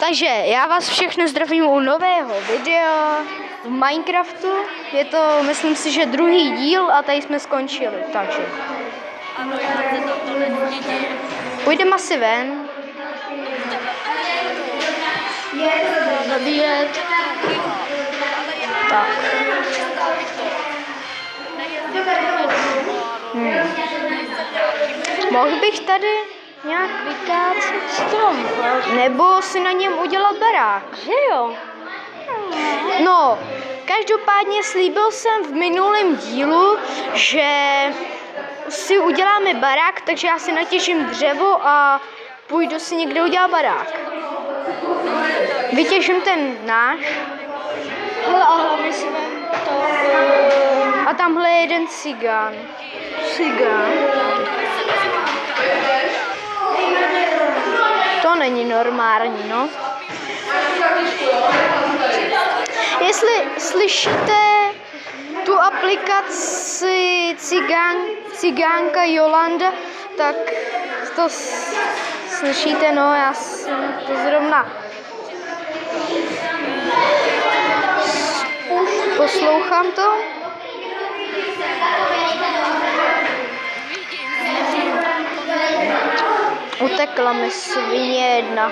Takže já vás všechny zdravím u nového videa v Minecraftu. Je to, myslím si, že druhý díl a tady jsme skončili, takže. Ano, já se to neděje. Půjdeme asi ven. Zabíjet. Tak. Mohl bych tady nějak vykácet strom, nebo si na něm udělat barák. Že jo? No, každopádně slíbil jsem v minulém dílu, že si uděláme barák, takže já si natěžím dřevo a půjdu si někde udělat barák. Vytěžím ten náš. Hele, a hlavně si vem to... A tamhle je jeden cigán. Cigán? To není normální, no. Jestli slyšíte tu aplikaci Cigánka Jolanda, tak to slyšíte, no, já jsem to zrovna poslouchám to. Utekla mi svině jedna.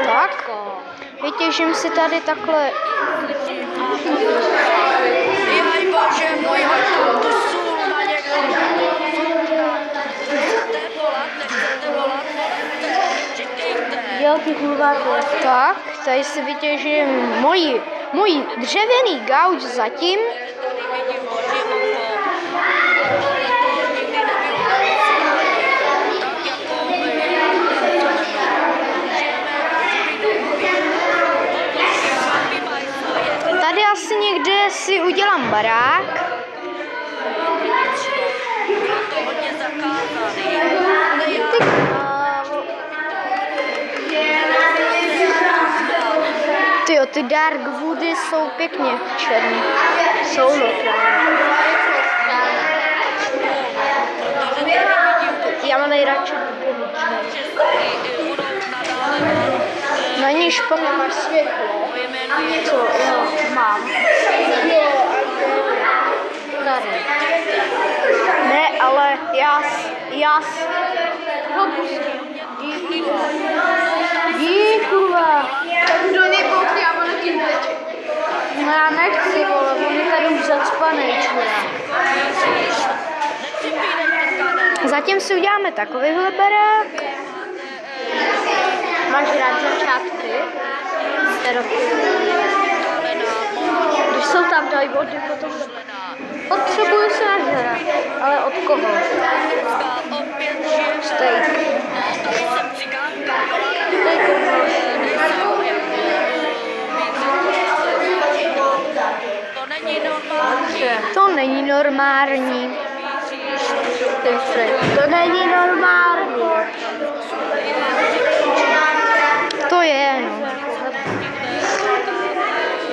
Tak, vytěžím si tady takhle. Jaj bože můj, hoďte tu sůl na někoho. Nechcete volat, čekejte. Tak, tady si vytěžím můj dřevěný gauč zatím. Tady asi někde si udělám barák. Tyjo, ty dark woody jsou pěkně černý. Jsou já mám nejradši. Na ní špatně máš světlo. Co? Jo, mám. Tady. Ne, ale já ho pustím. Díkuva. Kdo nekoukne, já budu tím teče. No já nechci, vole, on je tady už zacpanej, čurák. Zatím si uděláme takovýhle barák. Máš rád začátky? Když jsou tam dají vody, potom potřebuju se nažrat. Ale od koho? Steak. To není normální. To není normální. To je, no.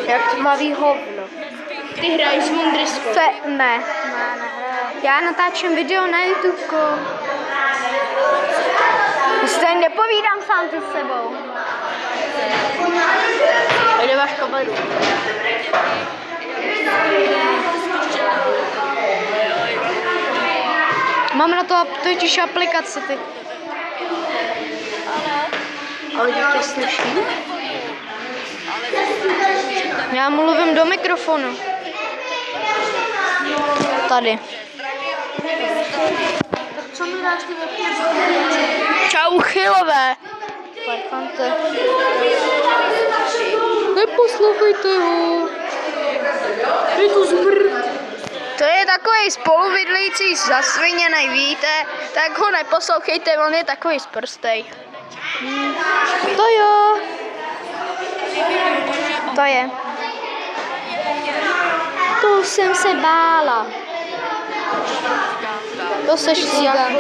Jak tmavý hovno. Ty hraješ s Mundriskou. Ne. Já natáčím video na YouTube. Prostě nepovídám sám se sebou. Kde máš kameru? Mám na to totiž aplikace, ty. Ale tě slyší? Já mluvím do mikrofonu. Tady. Co mi dáš ty Čau, chylové. Parchante. Neposlouchejte ho. Je to zmrt. To je takový spolubydlící zasviněnej, víte? Tak ho neposlouchejte, on je takový sprstej. To jo. To je. To jsem se bála. To seš cigán.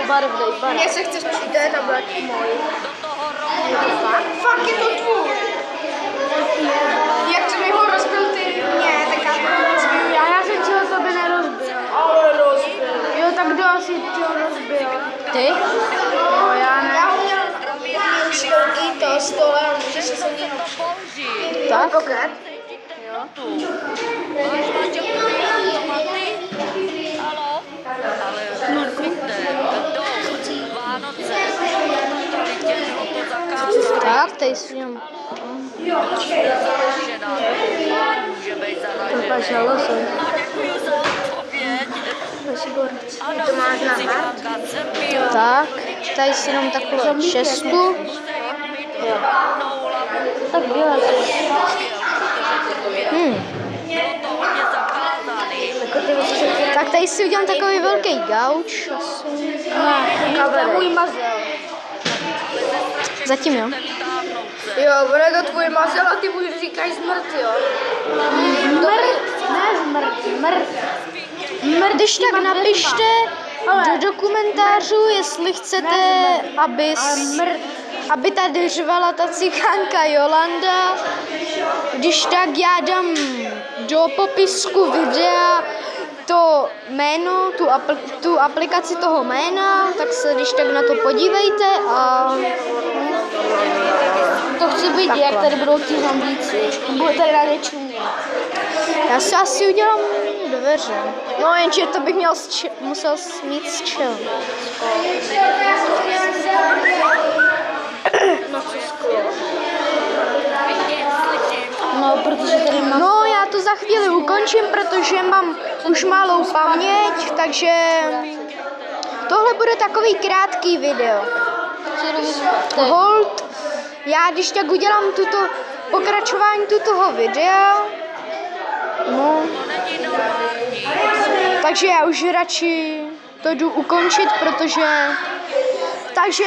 Mně se chceš přijít, to je tablet můj. Fakt je to tvůj. stole a můžeš si se mnou použít. Tak? pokrát. Máš manželku automaty? Halo? Ale rozumíte, jdou Vánoce, totalitě bylo to zakázané. Tak, tady si udělám. Zaražená, může být zaražený. No, děkuji za odpověď. Ano, To máš na Cizinka Zemil. Tak, tady si jenom takovou čestu. Tak byla Hmm. Bylo to hodně zakázaný. Tak tady si udělám takový velký gauč. Asi. To je můj mazel. Zatím jo. Vytáhnout se. Jo, bude to tvůj mazel a ty mu říkáš smrt, jo. Když tak napište do dokumentářů, jestli chcete, aby tady řvala ta cikánka Jolanda. Když tak já dám do popisku videa to jméno, tu aplikaci toho jména, tak se když tak na to podívejte a To chci být, jak tady budou ty zombíci. Bude tady na něčem. já si asi udělám dveře. No jenže to bych musel mít z čeho. No, protože tady mám... No, já to za chvíli ukončím, protože mám už malou paměť, takže tohle bude takový krátký video. Hold, já když tak udělám pokračování toho videa, no, takže já už radši to jdu ukončit, takže